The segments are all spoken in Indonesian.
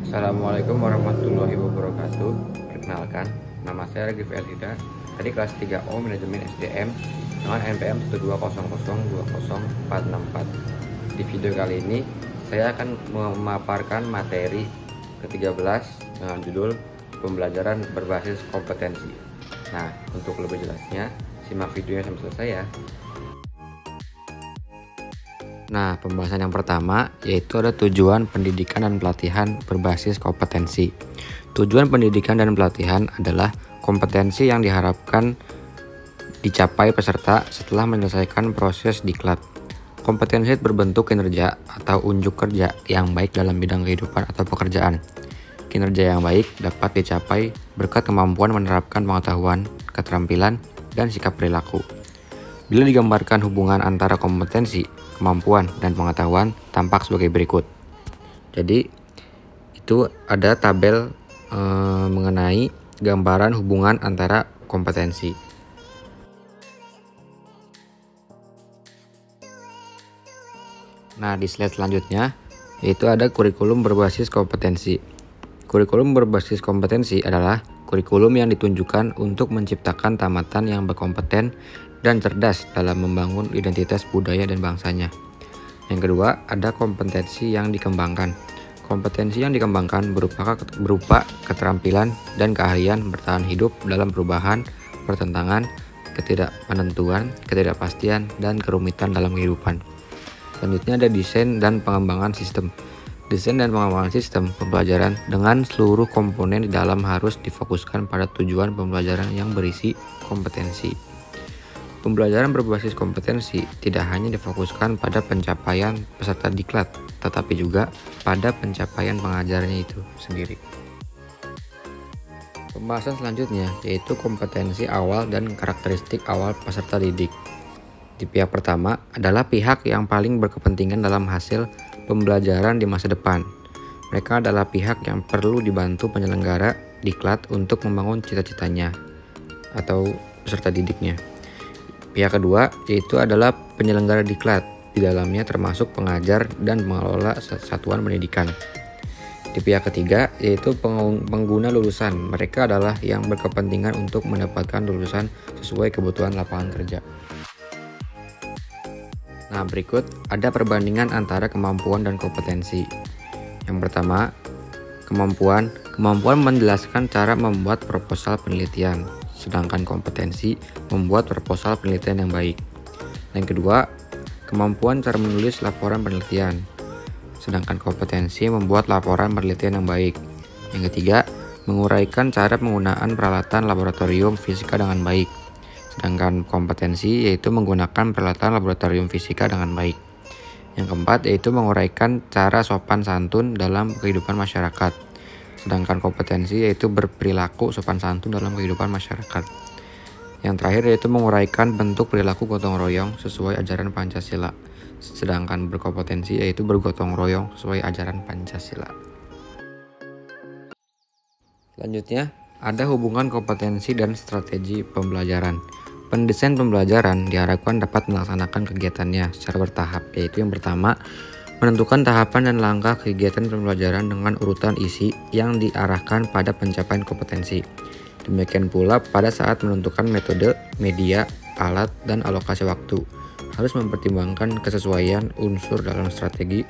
Assalamualaikum warahmatullahi wabarakatuh. Perkenalkan, nama saya Ragif Elhida dari kelas 3O Manajemen SDM dengan NPM 12002020464. Di video kali ini saya akan memaparkan materi ke-13 dengan judul pembelajaran berbasis kompetensi. Nah, untuk lebih jelasnya, simak videonya sampai selesai ya. Nah, pembahasan yang pertama yaitu ada tujuan pendidikan dan pelatihan berbasis kompetensi. Tujuan pendidikan dan pelatihan adalah kompetensi yang diharapkan dicapai peserta setelah menyelesaikan proses diklat. Kompetensi berbentuk kinerja atau unjuk kerja yang baik dalam bidang kehidupan atau pekerjaan. Kinerja yang baik dapat dicapai berkat kemampuan menerapkan pengetahuan, keterampilan, dan sikap perilaku. Bila digambarkan hubungan antara kompetensi, kemampuan, dan pengetahuan tampak sebagai berikut. Jadi itu ada tabel mengenai gambaran hubungan antara kompetensi. Nah, di slide selanjutnya yaitu ada kurikulum berbasis kompetensi. Kurikulum berbasis kompetensi adalah kurikulum yang ditunjukkan untuk menciptakan tamatan yang berkompeten dan cerdas dalam membangun identitas budaya dan bangsanya. Yang kedua, ada kompetensi yang dikembangkan. Kompetensi yang dikembangkan berupa keterampilan dan keahlian bertahan hidup dalam perubahan, pertentangan, ketidakmenentuan, ketidakpastian, dan kerumitan dalam kehidupan. Selanjutnya ada desain dan pengembangan sistem. Desain dan pengembangan sistem pembelajaran dengan seluruh komponen di dalam harus difokuskan pada tujuan pembelajaran yang berisi kompetensi. Pembelajaran berbasis kompetensi tidak hanya difokuskan pada pencapaian peserta diklat, tetapi juga pada pencapaian pengajarnya itu sendiri. Pembahasan selanjutnya yaitu kompetensi awal dan karakteristik awal peserta didik. Di pihak pertama adalah pihak yang paling berkepentingan dalam hasil pembelajaran di masa depan. Mereka adalah pihak yang perlu dibantu penyelenggara diklat untuk membangun cita-citanya atau peserta didiknya. Pihak kedua yaitu adalah penyelenggara diklat, di dalamnya termasuk pengajar dan pengelola satuan pendidikan. Di pihak ketiga yaitu pengguna lulusan, mereka adalah yang berkepentingan untuk mendapatkan lulusan sesuai kebutuhan lapangan kerja. Nah, berikut ada perbandingan antara kemampuan dan kompetensi. Yang pertama, kemampuan. Kemampuan menjelaskan cara membuat proposal penelitian, sedangkan kompetensi membuat proposal penelitian yang baik. Yang kedua, kemampuan cara menulis laporan penelitian, sedangkan kompetensi membuat laporan penelitian yang baik. Yang ketiga, menguraikan cara penggunaan peralatan laboratorium fisika dengan baik, sedangkan kompetensi yaitu menggunakan peralatan laboratorium fisika dengan baik. Yang keempat yaitu menguraikan cara sopan santun dalam kehidupan masyarakat, sedangkan kompetensi yaitu berperilaku sopan santun dalam kehidupan masyarakat. Yang terakhir yaitu menguraikan bentuk perilaku gotong royong sesuai ajaran Pancasila, sedangkan berkompetensi yaitu bergotong royong sesuai ajaran Pancasila. Selanjutnya ada hubungan kompetensi dan strategi pembelajaran. Pendesain pembelajaran diharapkan dapat melaksanakan kegiatannya secara bertahap, yaitu yang pertama, menentukan tahapan dan langkah kegiatan pembelajaran dengan urutan isi yang diarahkan pada pencapaian kompetensi. Demikian pula pada saat menentukan metode, media, alat, dan alokasi waktu. Harus mempertimbangkan kesesuaian unsur dalam strategi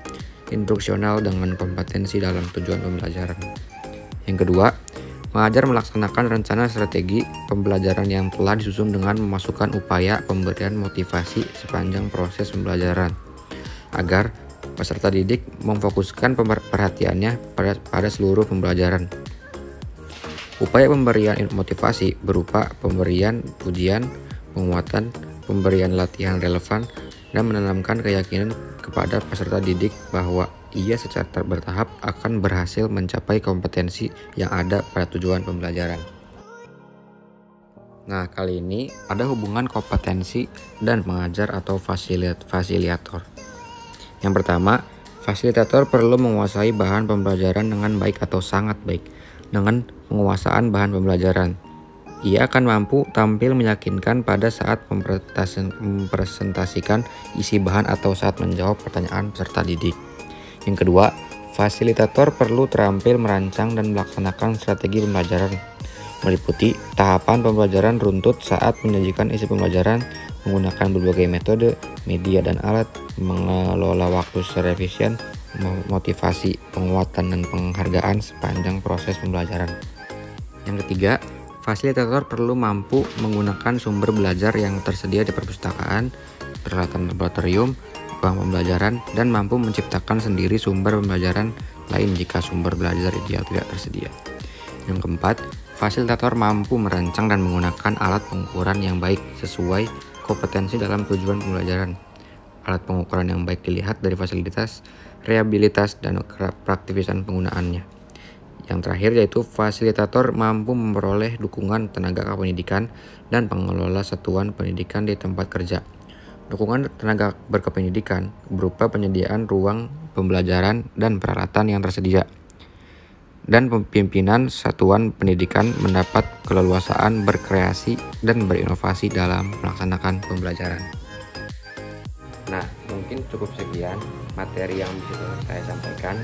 instruksional dengan kompetensi dalam tujuan pembelajaran. Yang kedua, mengajar melaksanakan rencana strategi pembelajaran yang telah disusun dengan memasukkan upaya pemberian motivasi sepanjang proses pembelajaran, agar peserta didik memfokuskan perhatiannya pada seluruh pembelajaran. Upaya pemberian motivasi berupa pemberian pujian, penguatan, pemberian latihan relevan, dan menanamkan keyakinan kepada peserta didik bahwa ia secara bertahap akan berhasil mencapai kompetensi yang ada pada tujuan pembelajaran. Nah, kali ini ada hubungan kompetensi dan pengajar atau fasilitator. Yang pertama, fasilitator perlu menguasai bahan pembelajaran dengan baik atau sangat baik. Dengan penguasaan bahan pembelajaran, ia akan mampu tampil meyakinkan pada saat mempresentasikan isi bahan atau saat menjawab pertanyaan peserta didik. Yang kedua, Fasilitator perlu terampil merancang dan melaksanakan strategi pembelajaran, meliputi tahapan pembelajaran runtut saat menyajikan isi pembelajaran menggunakan berbagai metode, media, dan alat, mengelola waktu secara efisien, motivasi, penguatan, dan penghargaan sepanjang proses pembelajaran. Yang ketiga, fasilitator perlu mampu menggunakan sumber belajar yang tersedia di perpustakaan, peralatan laboratorium, ruang pembelajaran, dan mampu menciptakan sendiri sumber pembelajaran lain jika sumber belajar ideal tidak tersedia. Yang keempat, fasilitator mampu merancang dan menggunakan alat pengukuran yang baik sesuai kompetensi dalam tujuan pembelajaran. Alat pengukuran yang baik dilihat dari fasilitas, reliabilitas, dan praktivisan penggunaannya. Yang terakhir yaitu fasilitator mampu memperoleh dukungan tenaga kependidikan dan pengelola satuan pendidikan di tempat kerja. Dukungan tenaga berkependidikan berupa penyediaan ruang pembelajaran dan peralatan yang tersedia. Dan pimpinan satuan pendidikan mendapat keleluasaan berkreasi dan berinovasi dalam melaksanakan pembelajaran. Nah, mungkin cukup sekian materi yang bisa saya sampaikan.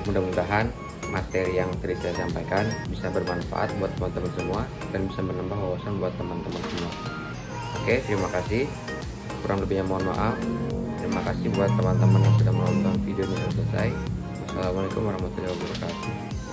Mudah-mudahan materi yang tadi saya sampaikan bisa bermanfaat buat teman-teman semua dan bisa menambah wawasan buat teman-teman semua. Oke, terima kasih. Kurang lebihnya mohon maaf. Terima kasih buat teman-teman yang sudah menonton video ini sampai selesai. Wassalamualaikum warahmatullahi wabarakatuh.